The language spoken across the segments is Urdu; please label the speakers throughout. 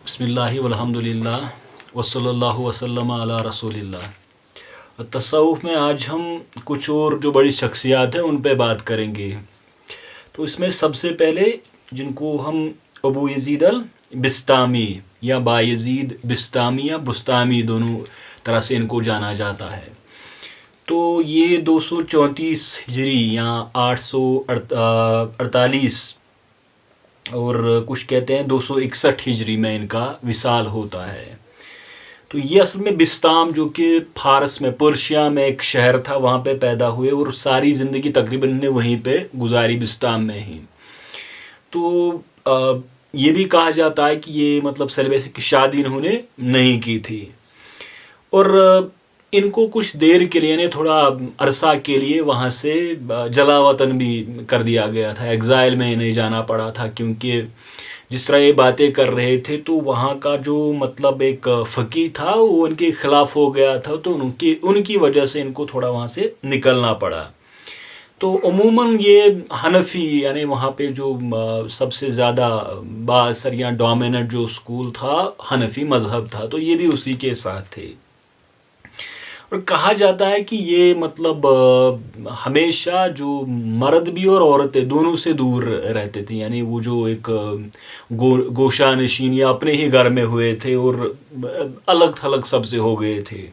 Speaker 1: بسم اللہ والحمدللہ وصلی اللہ وسلم علی رسول اللہ۔ تصوف میں آج ہم کچھ اور جو بڑی شخصیات ہیں ان پہ بات کریں گے۔ تو اس میں سب سے پہلے جن کو ہم ابو یزید البسطامی یا بایزید بسطامی یا بسطامی دونوں طرح سے ان کو جانا جاتا ہے، تو یہ 234 ہجری یا 848 اور کچھ کہتے ہیں 261 ہجری میں ان کا وصال ہوتا ہے۔ تو یہ اصل میں بسطام جو کہ فارس میں پرشیا میں ایک شہر تھا وہاں پہ پیدا ہوئے اور ساری زندگی تقریباً نے وہیں پہ گزاری بسطام میں ہی۔ تو یہ بھی کہا جاتا ہے کہ یہ مطلب سلیبس کی شادی انہوں نے نہیں کی تھی، اور ان کو کچھ دیر کے لیے یعنی تھوڑا عرصہ کے لیے وہاں سے جلا وطن بھی کر دیا گیا تھا، ایگزائل میں انہیں جانا پڑا تھا، کیونکہ جس طرح یہ باتیں کر رہے تھے تو وہاں کا جو مطلب ایک فقیہ تھا وہ ان کے خلاف ہو گیا تھا، تو ان کی وجہ سے ان کو تھوڑا وہاں سے نکلنا پڑا۔ تو عموماً یہ حنفی یعنی وہاں پہ جو سب سے زیادہ بااثر یا ڈومیننٹ جو اسکول تھا حنفی مذہب تھا، تو یہ بھی اسی کے ساتھ تھے۔ اور کہا جاتا ہے کہ یہ مطلب ہمیشہ جو مرد بھی اور عورتیں دونوں سے دور رہتے تھے، یعنی وہ جو ایک گوشہ نشین یا اپنے ہی گھر میں ہوئے تھے اور الگ تھلگ سب سے ہو گئے تھے۔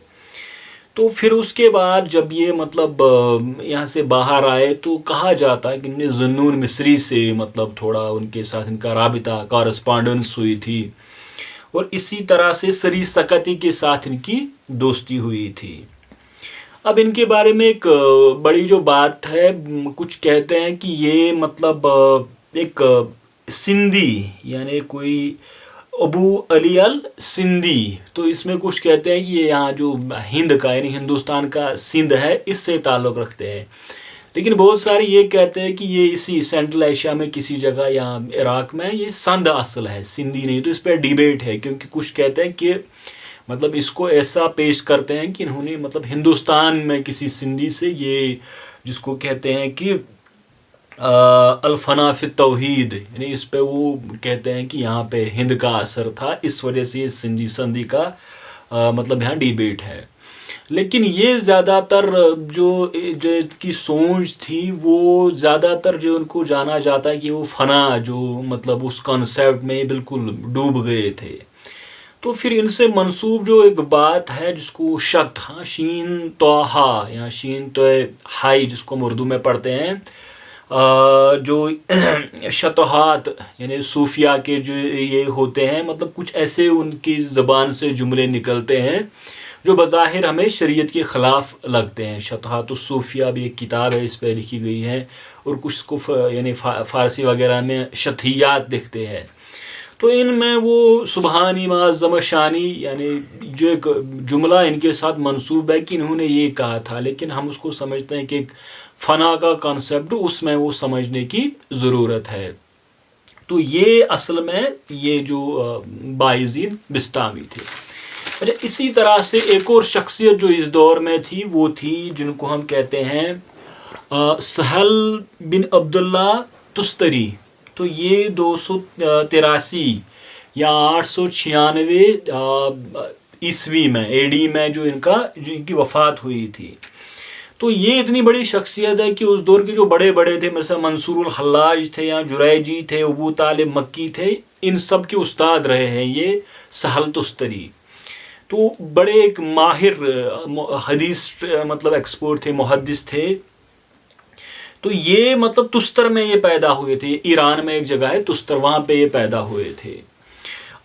Speaker 1: تو پھر اس کے بعد جب یہ مطلب یہاں سے باہر آئے تو کہا جاتا ہے کہ انہیں ذوالنون مصری سے مطلب تھوڑا ان کے ساتھ ان کا رابطہ کارسپانڈنس ہوئی تھی، اور اسی طرح سے سری سکتی کے ساتھ ان کی دوستی ہوئی تھی۔ اب ان کے بارے میں ایک بڑی جو بات ہے، کچھ کہتے ہیں کہ یہ مطلب ایک سندھی یعنی کوئی ابو علی السندھی، تو اس میں کچھ کہتے ہیں کہ یہ یہاں جو ہند کا یعنی ہندوستان کا سندھ ہے اس سے تعلق رکھتے ہیں، لیکن بہت سارے یہ کہتے ہیں کہ یہ اسی سینٹرل ایشیا میں کسی جگہ یا عراق میں یہ سندھ اصل ہے، سندھی نہیں۔ تو اس پہ ڈیبیٹ ہے، کیونکہ کچھ کہتے ہیں کہ مطلب اس کو ایسا پیش کرتے ہیں کہ انہوں نے مطلب ہندوستان میں کسی سندھی سے یہ جس کو کہتے ہیں کہ الفنا فی التوحید، یعنی اس پہ وہ کہتے ہیں کہ یہاں پہ ہند کا اثر تھا، اس وجہ سے یہ سندھی کا مطلب یہاں ڈیبیٹ ہے۔ لیکن یہ زیادہ تر جو کی سوچ تھی وہ زیادہ تر جو ان کو جانا جاتا ہے کہ وہ فنا جو مطلب اس کانسیپٹ میں بالکل ڈوب گئے تھے۔ تو پھر ان سے منسوب جو ایک بات ہے جس کو شت شین توہا یا شین تو ہائی جس کو ہم اردو میں پڑھتے ہیں، جو شتہات یعنی صوفیہ کے جو یہ ہوتے ہیں، مطلب کچھ ایسے ان کی زبان سے جملے نکلتے ہیں جو بظاہر ہمیں شریعت کے خلاف لگتے ہیں۔ شتہات الصوفیہ بھی ایک کتاب ہے، اس پہ لکھی گئی ہے، اور کچھ کو یعنی فارسی وغیرہ میں شتھیات لکھتے ہیں۔ تو ان میں وہ سبحانی معظم شانی یعنی جو ایک جملہ ان کے ساتھ منسوب ہے کہ انہوں نے یہ کہا تھا، لیکن ہم اس کو سمجھتے ہیں کہ ایک فنا کا کانسیپٹ اس میں وہ سمجھنے کی ضرورت ہے۔ تو یہ اصل میں یہ جو بایزید بسطامی تھے۔ اچھا، اسی طرح سے ایک اور شخصیت جو اس دور میں تھی وہ تھی جن کو ہم کہتے ہیں سہل بن عبداللہ تستری۔ تو یہ 283 یا 896 عیسوی میں اے ڈی میں جو ان کی وفات ہوئی تھی۔ تو یہ اتنی بڑی شخصیت ہے کہ اس دور کے جو بڑے بڑے تھے مثلا منصور الحلاج تھے یا جریجی تھے، ابو طالب مکی تھے، ان سب کے استاد رہے ہیں یہ سہل تستری۔ تو بڑے ایک ماہر حدیث مطلب ایکسپرٹ تھے، محدث تھے۔ تو یہ مطلب تستر میں یہ پیدا ہوئے تھے، ایران میں ایک جگہ ہے تستر، وہاں پہ یہ پیدا ہوئے تھے۔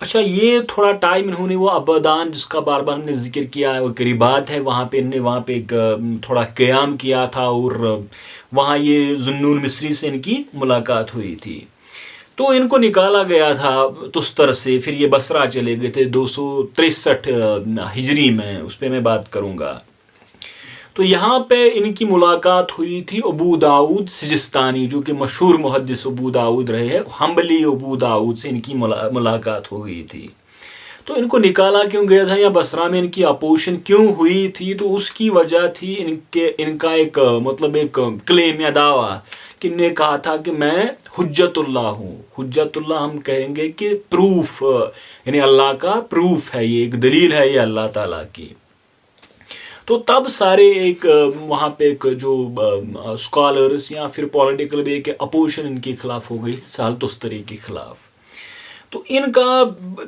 Speaker 1: اچھا، یہ تھوڑا ٹائم انہوں نے وہ ابدان جس کا بار بار ہم نے ذکر کیا ہے، وہ قریبات ہے، وہاں پہ وہاں پہ ایک تھوڑا قیام کیا تھا، اور وہاں یہ ذوالنون مصری سے ان کی ملاقات ہوئی تھی۔ تو ان کو نکالا گیا تھا تستر سے، پھر یہ بصرہ چلے گئے تھے 263 ہجری میں، اس پہ میں بات کروں گا۔ تو یہاں پہ ان کی ملاقات ہوئی تھی ابو داؤد سجستانی، جو کہ مشہور محدث ابو داؤد رہے ہیں، حنبلی ابو داؤد سے ان کی ملاقات ہو گئی تھی۔ تو ان کو نکالا کیوں گیا تھا یا بصرہ میں ان کی اپوزیشن کیوں ہوئی تھی؟ تو اس کی وجہ تھی ان کا ایک مطلب ایک کلیم یا دعویٰ کہ انہوں نے کہا تھا کہ میں حجت اللہ ہوں. حجت اللہ ہم کہیں گے کہ پروف، یعنی اللہ کا پروف ہے، یہ ایک دلیل ہے یہ اللہ تعالیٰ کی. تو تب سارے ایک وہاں پہ ایک جو اسکالرس یا پھر پولیٹیکل بھی ایک اپوزیشن ان کے خلاف ہو گئی تھی سہل تستری کے خلاف. تو ان کا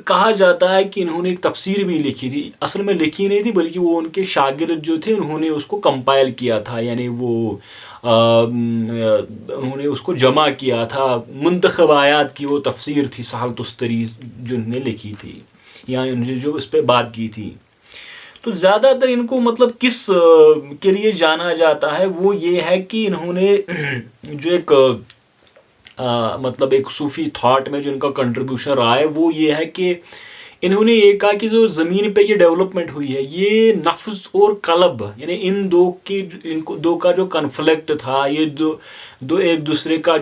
Speaker 1: کہا جاتا ہے کہ انہوں نے ایک تفسیر بھی لکھی تھی، اصل میں لکھی نہیں تھی بلکہ وہ ان کے شاگرد جو تھے انہوں نے اس کو کمپائل کیا تھا، یعنی وہ انہوں نے اس کو جمع کیا تھا. منتخب آیات کی وہ تفسیر تھی سہل تستری جو انہوں نے لکھی تھی یا انہوں نے جو اس پہ بات کی تھی. تو زیادہ تر ان کو مطلب کس کے لیے جانا جاتا ہے وہ یہ ہے کہ انہوں نے جو ایک مطلب ایک صوفی تھاٹ میں جو ان کا کنٹریبیوشن رہا ہے وہ یہ ہے کہ انہوں نے یہ کہا کہ جو زمین پہ یہ ڈیولپمنٹ ہوئی ہے یہ نفس اور قلب، یعنی ان دو کا جو کنفلکٹ تھا، یہ دو ایک دوسرے کا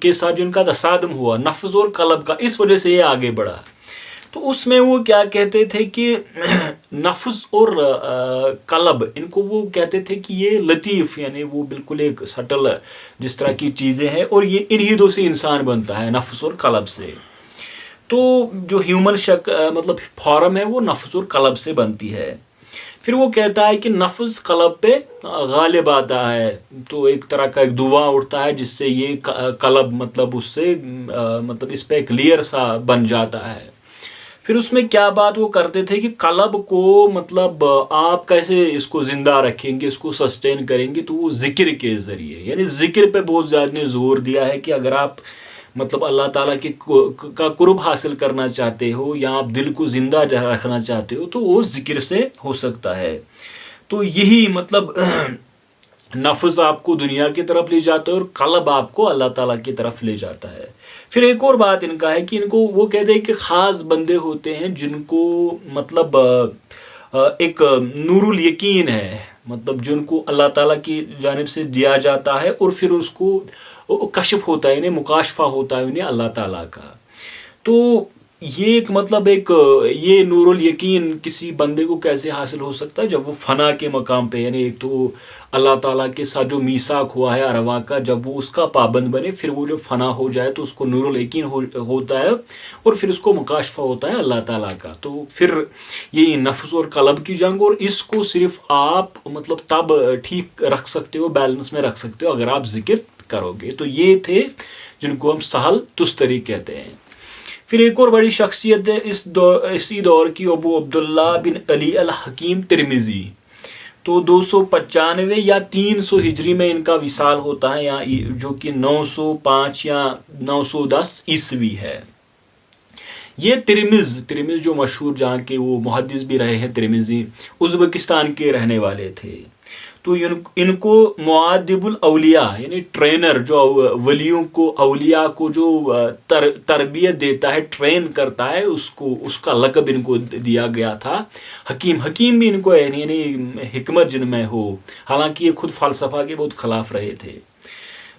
Speaker 1: کے ساتھ جو ان کا تصادم ہوا نفس اور قلب کا، اس وجہ سے یہ آگے بڑھا. تو اس میں وہ کیا کہتے تھے کہ نفس اور قلب ان کو وہ کہتے تھے کہ یہ لطیف، یعنی وہ بالکل ایک سٹل جس طرح کی چیزیں ہیں، اور یہ انہی دو سے انسان بنتا ہے، نفس اور قلب سے. تو جو ہیومن مطلب فارم ہے وہ نفس اور قلب سے بنتی ہے. پھر وہ کہتا ہے کہ نفس قلب پہ غالب آتا ہے، تو ایک طرح کا ایک دعا اٹھتا ہے جس سے یہ قلب مطلب اس سے مطلب اس پہ ایک لیئر سا بن جاتا ہے. پھر اس میں کیا بات وہ کرتے تھے کہ قلب کو مطلب آپ کیسے اس کو زندہ رکھیں گے، اس کو سسٹین کریں گے، تو وہ ذکر کے ذریعے، یعنی ذکر پہ بہت زیادہ نے زور دیا ہے کہ اگر آپ مطلب اللہ تعالیٰ کا قرب حاصل کرنا چاہتے ہو یا آپ دل کو زندہ رکھنا چاہتے ہو تو وہ ذکر سے ہو سکتا ہے. تو یہی مطلب نفس آپ کو دنیا کی طرف لے جاتا ہے اور قلب آپ کو اللہ تعالیٰ کی طرف لے جاتا ہے. پھر ایک اور بات ان کا ہے کہ ان کو وہ کہتے ہیں کہ خاص بندے ہوتے ہیں جن کو مطلب ایک نور الیقین ہے، مطلب جن کو اللہ تعالیٰ کی جانب سے دیا جاتا ہے اور پھر اس کو کشف ہوتا ہے، انہیں مکاشفہ ہوتا ہے انہیں اللہ تعالیٰ کا. تو یہ ایک مطلب ایک یہ نور الیقین کسی بندے کو کیسے حاصل ہو سکتا ہے جب وہ فنا کے مقام پہ، یعنی ایک تو اللہ تعالیٰ کے ساتھ جو میثاق ہوا ہے ارواح کا، جب وہ اس کا پابند بنے پھر وہ جو فنا ہو جائے تو اس کو نور الیقین ہوتا ہے اور پھر اس کو مکاشفہ ہوتا ہے اللہ تعالیٰ کا. تو پھر یہ نفس اور قلب کی جنگ، اور اس کو صرف آپ مطلب تب ٹھیک رکھ سکتے ہو، بیلنس میں رکھ سکتے ہو اگر آپ ذکر کرو گے. تو یہ تھے جن کو ہم سہل تستری کہتے ہیں. پھر ایک اور بڑی شخصیت ہے اسی دور کی، ابو عبداللہ بن علی الحکیم ترمذی. تو 295 یا 300 ہجری میں ان کا وصال ہوتا ہے، یا جو کہ 905 یا 910 عیسوی ہے. یہ ترمذ جو مشہور جہاں کے وہ محدث بھی رہے ہیں، ترمذی ازبکستان کے رہنے والے تھے. تو ان کو معادب الاولیاء یعنی ٹرینر، جو ولیوں کو اولیاء کو جو تربیت دیتا ہے، ٹرین کرتا ہے، اس کا لقب ان کو دیا گیا تھا حکیم بھی ان کو یعنی حکمت جن میں ہو، حالانکہ یہ خود فلسفہ کے بہت خلاف رہے تھے.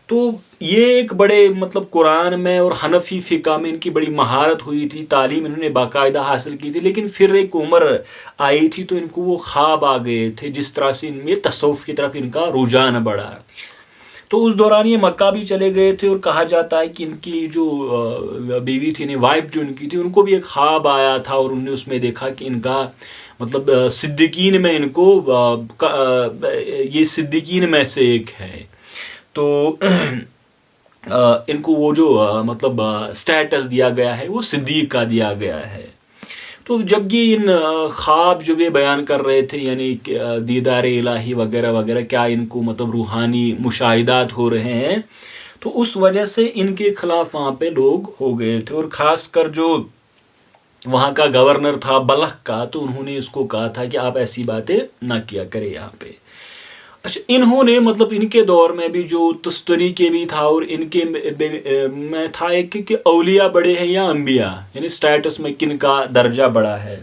Speaker 1: تو یہ ایک بڑے مطلب قرآن میں اور حنفی فقہ میں ان کی بڑی مہارت ہوئی تھی، تعلیم انہوں نے باقاعدہ حاصل کی تھی. لیکن پھر ایک عمر آئی تھی تو ان کو وہ خواب آ گئے تھے، جس طرح سے ان میں تصوف کی طرف ان کا رجحان بڑھا. تو اس دوران یہ مکہ بھی چلے گئے تھے، اور کہا جاتا ہے کہ ان کی جو بیوی تھی، وائف جو ان کی تھی، ان کو بھی ایک خواب آیا تھا اور انہوں نے اس میں دیکھا کہ ان کا مطلب صدیقین میں ان کو یہ صدیقین میں سے ایک ہے. تو ان کو وہ جو مطلب سٹیٹس دیا گیا ہے وہ صدیق کا دیا گیا ہے. تو جب یہ ان خواب جو یہ بیان کر رہے تھے، یعنی دیدار الہی وغیرہ وغیرہ، کیا ان کو مطلب روحانی مشاہدات ہو رہے ہیں، تو اس وجہ سے ان کے خلاف وہاں پہ لوگ ہو گئے تھے. اور خاص کر جو وہاں کا گورنر تھا بلخ کا، تو انہوں نے اس کو کہا تھا کہ آپ ایسی باتیں نہ کیا کرے یہاں پہ. اچھا، انہوں نے مطلب ان کے دور میں بھی جو تستری کے بھی تھا اور ان کے میں تھا ایک کہ اولیاء بڑے ہیں یا انبیاء، یعنی سٹیٹس میں کن کا درجہ بڑا ہے.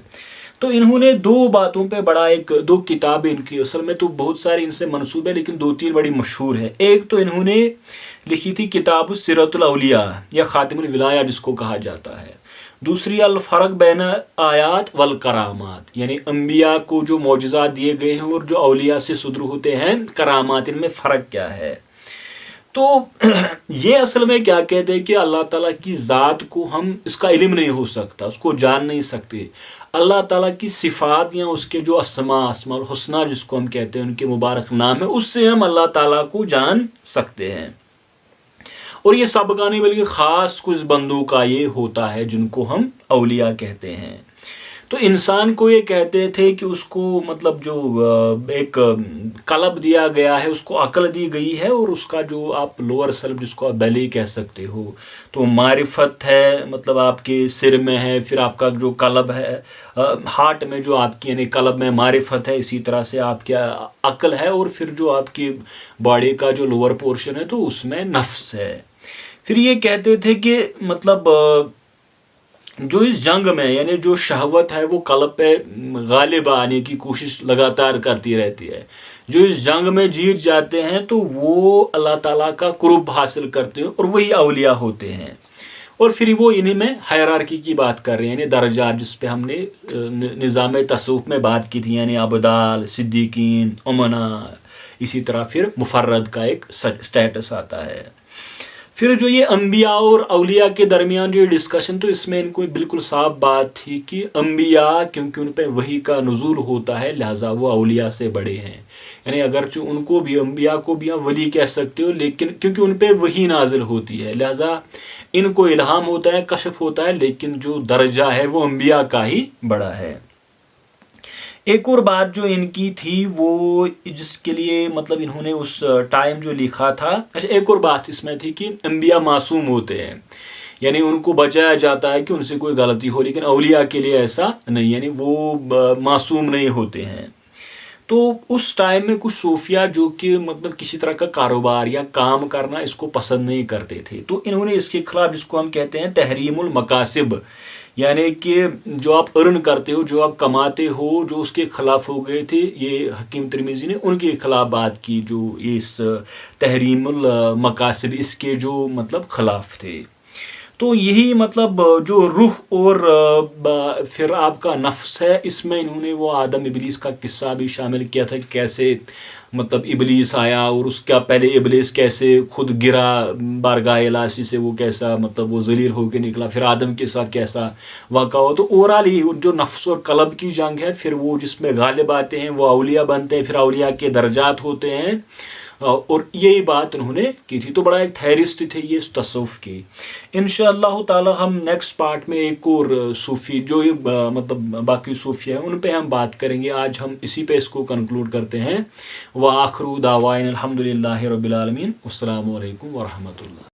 Speaker 1: تو انہوں نے دو باتوں پہ بڑا دو کتابیں ان کی، اصل میں تو بہت سارے ان سے منسوب ہے لیکن 2-3 بڑی مشہور ہے. ایک تو انہوں نے لکھی تھی کتاب سیرت الاولیاء یا خاتم الولایہ جس کو کہا جاتا ہے. دوسری الفرق بین آیات والکرامات، یعنی انبیاء کو جو معجزات دیے گئے ہیں اور جو اولیاء سے صدر ہوتے ہیں کرامات، ان میں فرق کیا ہے؟ تو یہ اصل میں کیا کہتے ہیں کہ اللہ تعالیٰ کی ذات کو ہم اس کا علم نہیں ہو سکتا، اس کو جان نہیں سکتے. اللہ تعالیٰ کی صفات یا اس کے جو اسماء الحسنہ جس کو ہم کہتے ہیں، ان کے مبارک نام ہے، اس سے ہم اللہ تعالیٰ کو جان سکتے ہیں. اور یہ سب کا نہیں بلکہ خاص کچھ بندوں کا یہ ہوتا ہے جن کو ہم اولیاء کہتے ہیں. تو انسان کو یہ کہتے تھے کہ اس کو مطلب جو ایک قلب دیا گیا ہے، اس کو عقل دی گئی ہے، اور اس کا جو آپ لوور سیلف جس کو آپ بیلی کہہ سکتے ہو، تو معرفت ہے، مطلب آپ کے سر میں ہے، پھر آپ کا جو قلب ہے ہارٹ میں، جو آپ کی یعنی قلب میں معرفت ہے، اسی طرح سے آپ کیا عقل ہے، اور پھر جو آپ کی باڈی کا جو لوور پورشن ہے تو اس میں نفس ہے. پھر یہ کہتے تھے کہ مطلب جو اس جنگ میں یعنی جو شہوت ہے وہ قلب پہ غالب آنے کی کوشش لگاتار کرتی رہتی ہے، جو اس جنگ میں جیت جاتے ہیں تو وہ اللہ تعالیٰ کا قرب حاصل کرتے ہیں، اور وہی اولیاء ہوتے ہیں. اور پھر وہ انہیں میں ہائرارکی کی بات کر رہے ہیں، یعنی درجات، جس پہ ہم نے نظام تصوف میں بات کی تھی، یعنی ابدال، صدیقین، امنا، اسی طرح پھر مفرد کا ایک سٹیٹس آتا ہے. پھر جو یہ انبیاء اور اولیاء کے درمیان جو ڈسکشن، تو اس میں ان کو بالکل صاف بات تھی کہ انبیاء کیونکہ ان پہ وحی کا نزول ہوتا ہے، لہٰذا وہ اولیاء سے بڑے ہیں. یعنی اگرچہ ان کو بھی انبیاء کو بھی ولی کہہ سکتے ہو، لیکن کیونکہ ان پہ وحی نازل ہوتی ہے لہٰذا ان کو الہام ہوتا ہے، کشف ہوتا ہے، لیکن جو درجہ ہے وہ انبیاء کا ہی بڑا ہے. ایک اور بات جو ان کی تھی وہ جس کے لیے مطلب انہوں نے اس ٹائم جو لکھا تھا، اچھا ایک اور بات اس میں تھی کہ انبیاء معصوم ہوتے ہیں، یعنی ان کو بچایا جاتا ہے کہ ان سے کوئی غلطی ہو، لیکن اولیاء کے لیے ایسا نہیں، یعنی وہ معصوم نہیں ہوتے ہیں. تو اس ٹائم میں کچھ صوفیہ جو کہ مطلب کسی طرح کا کاروبار یا کام کرنا اس کو پسند نہیں کرتے تھے، تو انہوں نے اس کے خلاف جس کو ہم کہتے ہیں تحریم المکاسب، یعنی کہ جو آپ ارن کرتے ہو، جو آپ کماتے ہو، جو اس کے خلاف ہو گئے تھے. یہ حکیم ترمذی نے ان کے خلاف بات کی، جو اس تحریم المکاسب اس کے جو مطلب خلاف تھے. تو یہی مطلب جو روح اور پھر آپ کا نفس ہے، اس میں انہوں نے وہ آدم ابلیس کا قصہ بھی شامل کیا تھا کہ کیسے مطلب ابلیس آیا، اور اس کا پہلے ابلیس کیسے خود گرا بارگاہ الہی سے، وہ کیسا مطلب وہ ذلیل ہو کے نکلا، پھر آدم کے ساتھ کیسا واقعہ ہو. تو اوورال ہی جو نفس اور قلب کی جنگ ہے، پھر وہ جس میں غالب آتے ہیں وہ اولیاء بنتے ہیں، پھر اولیاء کے درجات ہوتے ہیں، اور یہی بات انہوں نے کی تھی. تو بڑا ایک تھیرسٹ تھے یہ تصوف کی. انشاءاللہ تعالی ہم نیکسٹ پارٹ میں ایک اور صوفی جو مطلب باقی صوفی ہیں ان پہ ہم بات کریں گے. آج ہم اسی پہ اس کو کنکلوڈ کرتے ہیں. وآخر دعوانا الحمدللہ رب العالمین. السلام علیکم ورحمۃ اللہ.